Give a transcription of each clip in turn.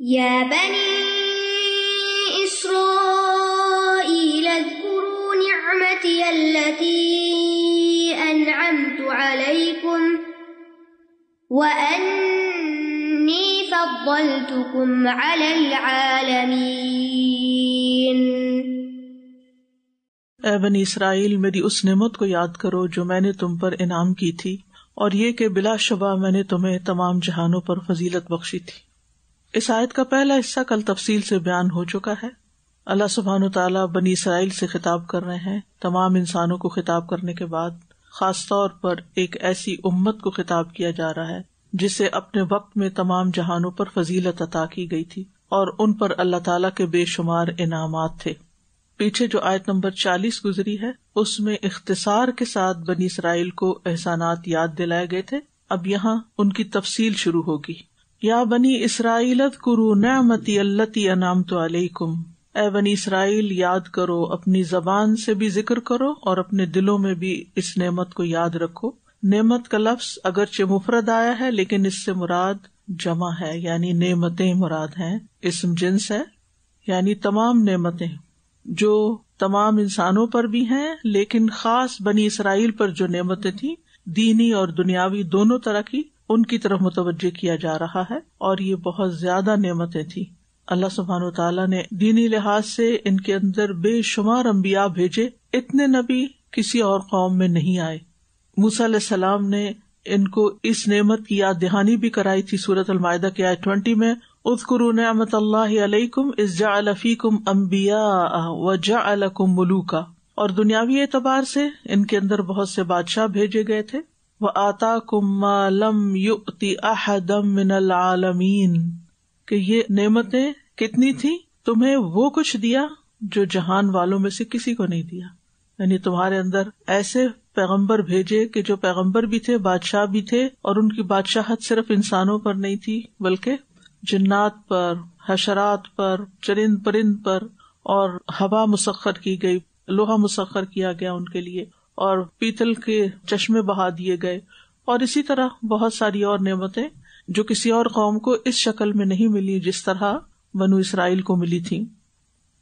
یا بنی اسرائیل اذکروا نعمتی التي انعمت علیکم وانی فضلتکم علی العالمین۔ اے بنی اسرائیل، میری اس نعمت کو یاد کرو جو میں نے تم پر انعام کی تھی، اور یہ کہ بلا شبہ میں نے تمہیں تمام جہانوں پر فضیلت بخشی تھی۔ اس آیت کا پہلا حصہ کل تفصیل سے بیان ہو چکا ہے۔ اللہ سبحانہ وتعالیٰ بنی اسرائیل سے خطاب کر رہے ہیں۔ تمام انسانوں کو خطاب کرنے کے بعد خاص طور پر ایک ایسی امت کو خطاب کیا جا رہا ہے جسے اپنے وقت میں تمام جہانوں پر فضیلت عطا کی گئی تھی، اور ان پر اللہ تعالیٰ کے بے شمار انعامات تھے۔ پیچھے جو آیت نمبر 40 گزری ہے اس میں اختصار کے ساتھ بنی اسرائیل کو احسانات یاد دلائے گئے تھے۔ اب یہاں ان کی تفصیل شروع ہوگی۔ یا بنی اسرائیل اذکروا نعمتی التی انعمت علیکم، اے بنی اسرائیل یاد کرو، اپنی زبان سے بھی ذکر کرو اور اپنے دلوں میں بھی اس نعمت کو یاد رکھو۔ نعمت کا لفظ اگرچہ مفرد آیا ہے لیکن اس سے مراد جمع ہے، یعنی نعمتیں مراد ہیں، اسم جنس ہے، یعنی تمام نعمتیں جو تمام انسانوں پر بھی ہیں، لیکن خاص بنی اسرائیل پر جو نعمتیں تھیں، دینی اور دنیاوی دونوں طرح کی، ان کی طرف متوجہ کیا جا رہا ہے، اور یہ بہت زیادہ نعمتیں تھیں۔ اللہ سبحانہ وتعالیٰ نے دینی لحاظ سے ان کے اندر بے شمار انبیاء بھیجے، اتنے نبی کسی اور قوم میں نہیں آئے۔ موسیٰ علیہ السلام نے ان کو اس نعمت کی یاد دہانی بھی کرائی تھی۔ سورۃ المائدہ کی آیت 20 میں اذکروا نعمت اللہ علیکم اذ جعل فیکم انبیاء وجعلکم ملوکا، اور دنیاوی اعتبار سے ان کے اندر بہت سے بادشاہ بھیجے گئے تھے۔ وآتاکم ما لم یؤت احدا من العالمین، کہ یہ نعمتیں کتنی تھی، تمہیں وہ کچھ دیا جو جہان والوں میں سے کسی کو نہیں دیا، یعنی تمہارے اندر ایسے پیغمبر بھیجے کہ جو پیغمبر بھی تھے، بادشاہ بھی تھے، اور ان کی بادشاہت صرف انسانوں پر نہیں تھی بلکہ جنات پر، حشرات پر، چرند پرند پر، اور ہوا مسخر کی گئی، لوہا مسخر کیا گیا ان کے لیے، اور پیتل کے چشمے بہا دیے گئے، اور اسی طرح بہت ساری اور نعمتیں جو کسی اور قوم کو اس شکل میں نہیں ملی جس طرح بنو اسرائیل کو ملی تھی۔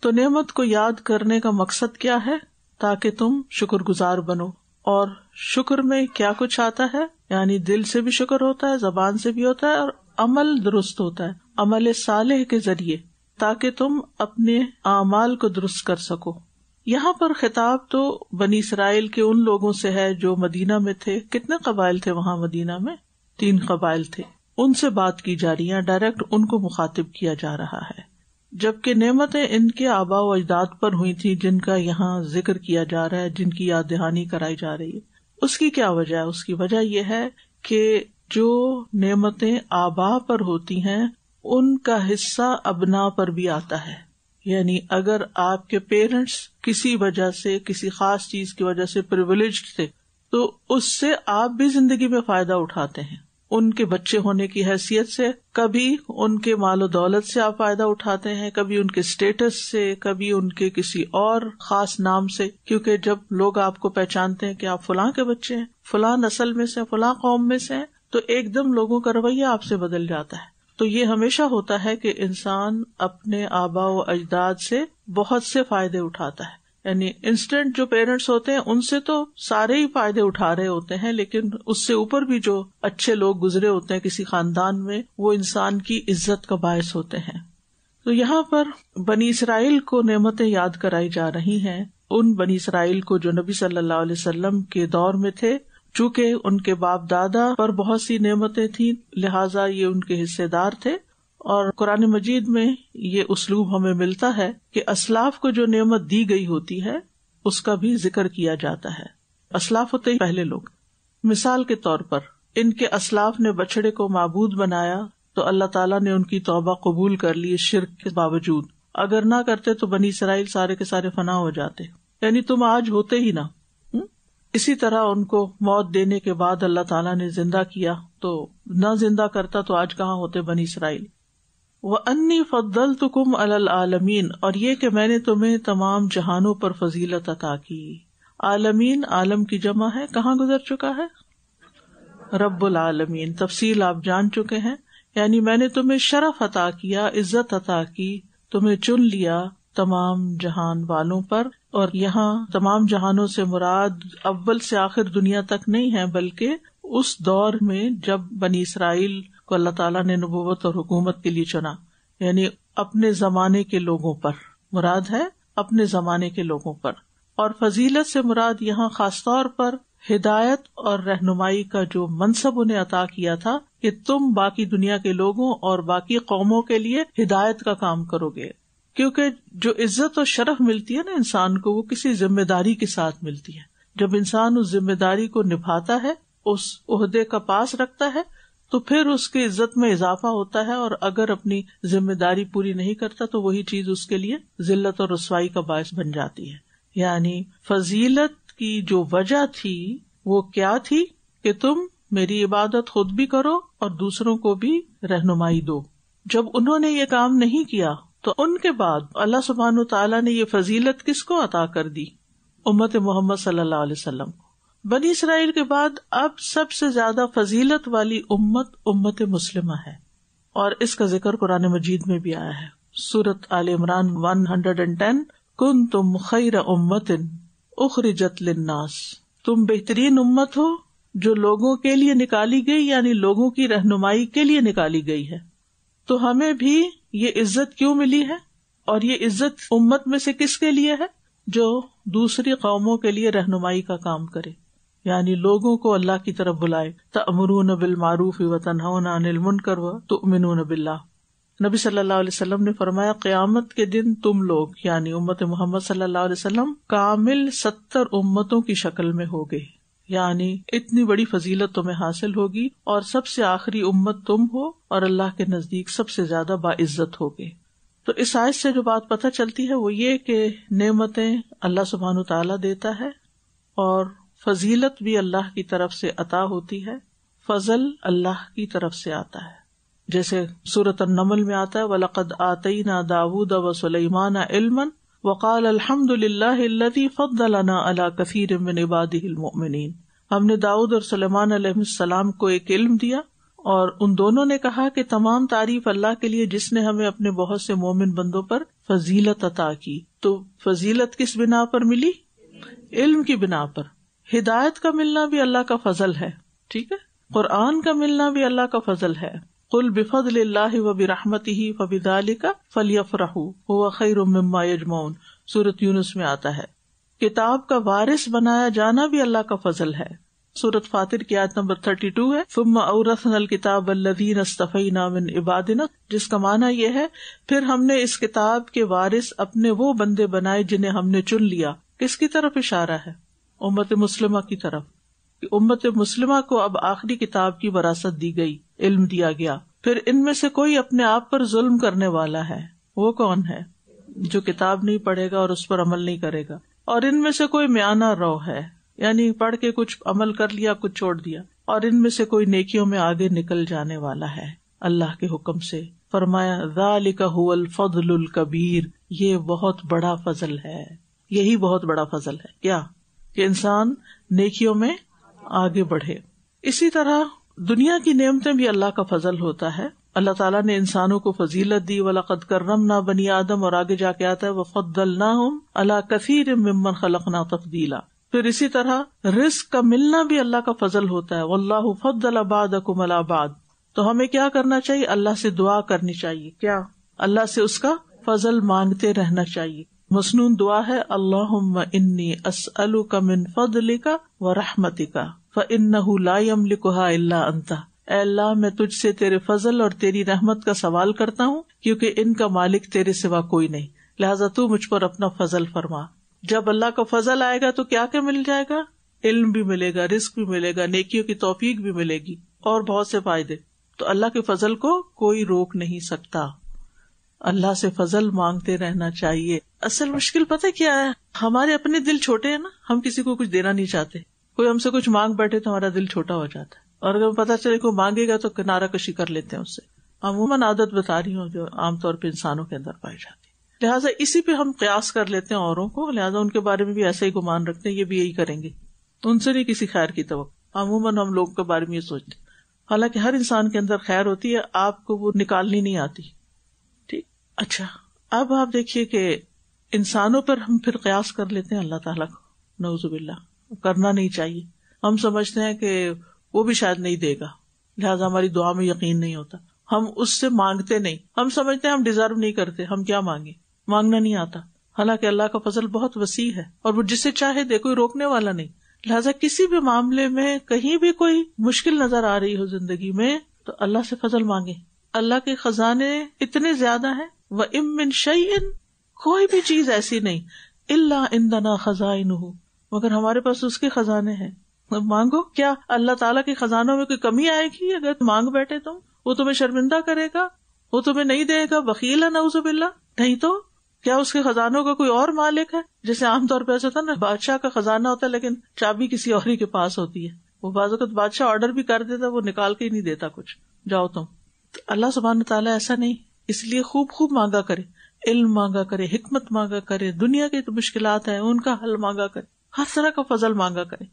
تو نعمت کو یاد کرنے کا مقصد کیا ہے؟ تاکہ تم شکر گزار بنو۔ اور شکر میں کیا کچھ آتا ہے؟ یعنی دل سے بھی شکر ہوتا ہے، زبان سے بھی ہوتا ہے، اور عمل درست ہوتا ہے، عمل صالح کے ذریعے، تاکہ تم اپنے اعمال کو درست کر سکو۔ یہاں پر خطاب تو بنی اسرائیل کے ان لوگوں سے ہے جو مدینہ میں تھے۔ کتنے قبائل تھے وہاں مدینہ میں؟ 3 قبائل تھے، ان سے بات کی جا رہی ہے، ڈائریکٹ ان کو مخاطب کیا جا رہا ہے، جبکہ نعمتیں ان کے آباء و اجداد پر ہوئی تھی جن کا یہاں ذکر کیا جا رہا ہے، جن کی یاد دہانی کرائی جا رہی ہے۔ اس کی کیا وجہ ہے؟ اس کی وجہ یہ ہے کہ جو نعمتیں آباء پر ہوتی ہیں ان کا حصہ ابناء پر بھی آتا ہے، یعنی اگر آپ کے پیرنٹس کسی وجہ سے، کسی خاص چیز کی وجہ سے پریویلیجڈ تھے تو اس سے آپ بھی زندگی میں فائدہ اٹھاتے ہیں، ان کے بچے ہونے کی حیثیت سے، کبھی ان کے مال و دولت سے آپ فائدہ اٹھاتے ہیں، کبھی ان کے اسٹیٹس سے، کبھی ان کے کسی اور خاص نام سے، کیونکہ جب لوگ آپ کو پہچانتے ہیں کہ آپ فلاں کے بچے ہیں، فلاں نسل میں سے، فلاں قوم میں سے ہیں، تو ایک دم لوگوں کا رویہ آپ سے بدل جاتا ہے۔ تو یہ ہمیشہ ہوتا ہے کہ انسان اپنے آباء و اجداد سے بہت سے فائدے اٹھاتا ہے، یعنی انسٹنٹ جو پیرنٹس ہوتے ہیں ان سے تو سارے ہی فائدے اٹھا رہے ہوتے ہیں، لیکن اس سے اوپر بھی جو اچھے لوگ گزرے ہوتے ہیں کسی خاندان میں، وہ انسان کی عزت کا باعث ہوتے ہیں۔ تو یہاں پر بنی اسرائیل کو نعمتیں یاد کرائی جا رہی ہیں، ان بنی اسرائیل کو جو نبی صلی اللہ علیہ وسلم کے دور میں تھے، چونکہ ان کے باپ دادا پر بہت سی نعمتیں تھیں لہٰذا یہ ان کے حصے دار تھے۔ اور قرآن مجید میں یہ اسلوب ہمیں ملتا ہے کہ اسلاف کو جو نعمت دی گئی ہوتی ہے اس کا بھی ذکر کیا جاتا ہے۔ اسلاف ہوتے ہی پہلے لوگ، مثال کے طور پر ان کے اسلاف نے بچڑے کو معبود بنایا تو اللہ تعالیٰ نے ان کی توبہ قبول کر لی شرک کے باوجود، اگر نہ کرتے تو بنی اسرائیل سارے کے سارے فنا ہو جاتے، یعنی تم آج ہوتے ہی نہ۔ اسی طرح ان کو موت دینے کے بعد اللہ تعالیٰ نے زندہ کیا، تو نہ زندہ کرتا تو آج کہاں ہوتے بنی اسرائیل۔ وَأَنِّي فَضَّلْتُكُمْ عَلَى الْعَالَمِينَ، اور یہ کہ میں نے تمہیں تمام جہانوں پر فضیلت عطا کی۔ عالمین عالم کی جمع ہے، کہاں گزر چکا ہے؟ رب العالمین۔ تفصیل آپ جان چکے ہیں یعنی میں نے تمہیں شرف عطا کیا، عزت عطا کی، تمہیں چن لیا تمام جہان والوں پر. اور یہاں تمام جہانوں سے مراد اول سے آخر دنیا تک نہیں ہے، بلکہ اس دور میں جب بنی اسرائیل کو اللہ تعالیٰ نے نبوت اور حکومت کے لیے چنا، یعنی اپنے زمانے کے لوگوں پر مراد ہے، اپنے زمانے کے لوگوں پر. اور فضیلت سے مراد یہاں خاص طور پر ہدایت اور رہنمائی کا جو منصب انہیں عطا کیا تھا کہ تم باقی دنیا کے لوگوں اور باقی قوموں کے لیے ہدایت کا کام کرو گے. کیونکہ جو عزت اور شرف ملتی ہے نا انسان کو، وہ کسی ذمہ داری کے ساتھ ملتی ہے. جب انسان اس ذمہ داری کو نبھاتا ہے، اس عہدے کا پاس رکھتا ہے، تو پھر اس کی عزت میں اضافہ ہوتا ہے. اور اگر اپنی ذمہ داری پوری نہیں کرتا تو وہی چیز اس کے لیے ذلت اور رسوائی کا باعث بن جاتی ہے. یعنی فضیلت کی جو وجہ تھی وہ کیا تھی کہ تم میری عبادت خود بھی کرو اور دوسروں کو بھی رہنمائی دو. جب انہوں نے یہ کام نہیں کیا تو ان کے بعد اللہ سبحانہ وتعالیٰ نے یہ فضیلت کس کو عطا کر دی؟ امت محمد صلی اللہ علیہ وسلم کو. بنی اسرائیل کے بعد اب سب سے زیادہ فضیلت والی امت مسلمہ ہے، اور اس کا ذکر قرآن مجید میں بھی آیا ہے. سورۃ آل عمران 110 کنتم خیر امت اخرجت للناس، تم بہترین امت ہو جو لوگوں کے لیے نکالی گئی، یعنی لوگوں کی رہنمائی کے لیے نکالی گئی ہے. تو ہمیں بھی یہ عزت کیوں ملی ہے؟ اور یہ عزت امت میں سے کس کے لیے ہے؟ جو دوسری قوموں کے لیے رہنمائی کا کام کرے، یعنی لوگوں کو اللہ کی طرف بلائے. تأمرون بالمعروف وتنہون عن المنکر وتؤمنون باللہ. نبی صلی اللہ علیہ وسلم نے فرمایا قیامت کے دن تم لوگ یعنی امت محمد صلی اللہ علیہ وسلم کامل 70 امتوں کی شکل میں ہوگے، یعنی اتنی بڑی فضیلت تمہیں حاصل ہوگی، اور سب سے آخری امت تم ہو اور اللہ کے نزدیک سب سے زیادہ باعزت ہوگے. تو اس آیت سے جو بات پتہ چلتی ہے وہ یہ کہ نعمتیں اللہ سبحانہ وتعالیٰ دیتا ہے، اور فضیلت بھی اللہ کی طرف سے عطا ہوتی ہے، فضل اللہ کی طرف سے آتا ہے. جیسے سورۃ النمل میں آتا ہے وَلَقَدْ آتَيْنَا دَاوُودَ وَسُلَيْمَانَ عِلْمًا وَقَالَ الْحَمْدُ لِلَّهِ الَّذِي فَضَّلَنَا عَلَى كَثِيرٍ مِّنْ عِبَادِهِ الْمُؤْمِنِينَ. ہم نے داؤد اور سلیمان علیہ السلام کو ایک علم دیا، اور ان دونوں نے کہا کہ تمام تعریف اللہ کے لیے جس نے ہمیں اپنے بہت سے مومن بندوں پر فضیلت عطا کی. تو فضیلت کس بنا پر ملی؟ علم کی بنا پر. ہدایت کا ملنا بھی اللہ کا فضل ہے، ٹھیک ہے. قرآن کا ملنا بھی اللہ کا فضل ہے. قل بفضل اللہ وبرحمتہ فبذلک فلیفرحوا ھو خیر مما یجمعون، سورۃ یونس میں آتا ہے. کتاب کا وارث بنایا جانا بھی اللہ کا فضل ہے. سورۃ فاطر کی آیت نمبر 32 ہے ثم اورثنا الکتاب الذین اصطفینا من عبادنا، جس کا معنی یہ ہے پھر ہم نے اس کتاب کے وارث اپنے وہ بندے بنائے جنہیں ہم نے چن لیا. کس کی طرف اشارہ ہے؟ امت مسلمہ کی طرف. امت مسلمہ کو اب آخری کتاب کی وراثت دی گئی، علم دیا گیا. پھر ان میں سے کوئی اپنے آپ پر ظلم کرنے والا ہے، وہ کون ہے؟ جو کتاب نہیں پڑھے گا اور اس پر عمل نہیں کرے گا. اور ان میں سے کوئی میانہ رو ہے، یعنی پڑھ کے کچھ عمل کر لیا کچھ چھوڑ دیا. اور ان میں سے کوئی نیکیوں میں آگے نکل جانے والا ہے اللہ کے حکم سے. فرمایا ذالک ھو الفضل الکبیر، یہ بہت بڑا فضل ہے، یہی بہت بڑا فضل ہے. کیا؟ کہ انسان نیکیوں میں آگے بڑھے. اسی طرح دنیا کی نعمتیں بھی اللہ کا فضل ہوتا ہے. اللہ تعالیٰ نے انسانوں کو فضیلت دی، وَلَقَدْ كَرَّمْنَا بَنِي آدم، اور آگے جا کے آتا ہے وَفَضَّلْنَاهُمْ عَلَى كَثِيرٍ مِّمَّنْ خَلَقْنَا تَفْضِيلًا. پھر اسی طرح رزق کا ملنا بھی اللہ کا فضل ہوتا ہے. وَاللَّهُ فَضَّلَ بَعْضَكُمْ عَلَى بَعْضٍ. تو ہمیں کیا کرنا چاہیے؟ اللہ سے دعا کرنی چاہیے. کیا؟ اللہ سے اس کا فضل مانگتے رہنا چاہیے. مسنون دعا ہے اللہم انی اسألک من فضلک ورحمتک فإنہ لا یملکھا الا انت. اے اللہ میں تجھ سے تیرے فضل اور تیری رحمت کا سوال کرتا ہوں کیونکہ ان کا مالک تیرے سوا کوئی نہیں، لہٰذا تو مجھ پر اپنا فضل فرما. جب اللہ کا فضل آئے گا تو کیا کیا مل جائے گا؟ علم بھی ملے گا، رزق بھی ملے گا، نیکیوں کی توفیق بھی ملے گی، اور بہت سے فائدے. تو اللہ کے فضل کو کوئی روک نہیں سکتا. اللہ سے فضل مانگتے رہنا چاہیے. اصل مشکل پتہ کیا ہے؟ ہمارے اپنے دل چھوٹے ہیں نا، ہم کسی کو کچھ دینا نہیں چاہتے. کوئی ہم سے کچھ مانگ بیٹھے تو ہمارا دل چھوٹا ہو جاتا ہے، اور اگر پتہ چلے کوئی مانگے گا تو کنارہ کشی کر لیتے ہیں اس سے. عموماً عادت بتا رہی ہوں جو عام طور پہ انسانوں کے اندر پائی جاتی ہے. لہٰذا اسی پہ ہم قیاس کر لیتے ہیں اوروں کو، لہٰذا ان کے بارے میں بھی ایسا ہی گمان رکھتے ہیں یہ بھی یہی کریں گے، ان سے نہیں کسی خیر کی توقع. عموماً ہم لوگوں کے بارے میں یہ سوچتے ہیں. حالانکہ ہر انسان کے اندر خیر ہوتی ہے، آپ کو وہ نکالنی نہیں آتی. ٹھیک. اچھا، اب آپ دیکھیے کہ انسانوں پر ہم پھر قیاس کر لیتے ہیں اللہ تعالیٰ کو. نعوذ باللہ، کرنا نہیں چاہیے. ہم سمجھتے ہیں کہ وہ بھی شاید نہیں دے گا، لہٰذا ہماری دعا میں یقین نہیں ہوتا. ہم اس سے مانگتے نہیں، ہم سمجھتے ہیں ہم ڈیزرو نہیں کرتے، ہم کیا مانگیں، مانگنا نہیں آتا. حالانکہ اللہ کا فضل بہت وسیع ہے اور وہ جسے چاہے دے، کوئی روکنے والا نہیں. لہٰذا کسی بھی معاملے میں کہیں بھی کوئی مشکل نظر آ رہی ہو زندگی میں تو اللہ سے فضل مانگے. اللہ کے خزانے اتنے زیادہ ہیں. وَإِن مِّن شَيْءٍ، کوئی بھی چیز ایسی نہیں، إِلَّا عِندَنَا خَزَائِنُهُ، مگر ہمارے پاس اس کے خزانے ہیں. مانگو. کیا اللہ تعالیٰ کے خزانوں میں کوئی کمی آئے گی اگر مانگ بیٹھے تم؟ وہ تمہیں شرمندہ کرے گا، وہ تمہیں نہیں دے گا، بخیل ہے نعوذ باللہ. نہیں تو کیا اس کے خزانوں کا کوئی اور مالک ہے؟ جیسے عام طور پہ ایسا تھا نا، بادشاہ کا خزانہ ہوتا ہے لیکن چابی کسی اور ہی کے پاس ہوتی ہے. وہ بعض اوقات بادشاہ آرڈر بھی کر دیتا، وہ نکال کے ہی نہیں دیتا کچھ، جاؤ تم. اللہ سبحانہ تعالیٰ ایسا نہیں. اس لیے خوب خوب مانگا کرے، علم مانگا کرے، حکمت مانگا کرے، دنیا کی تو مشکلات ہیں ان کا حل مانگا کرے، ہر طرح کا فضل مانگا کرے.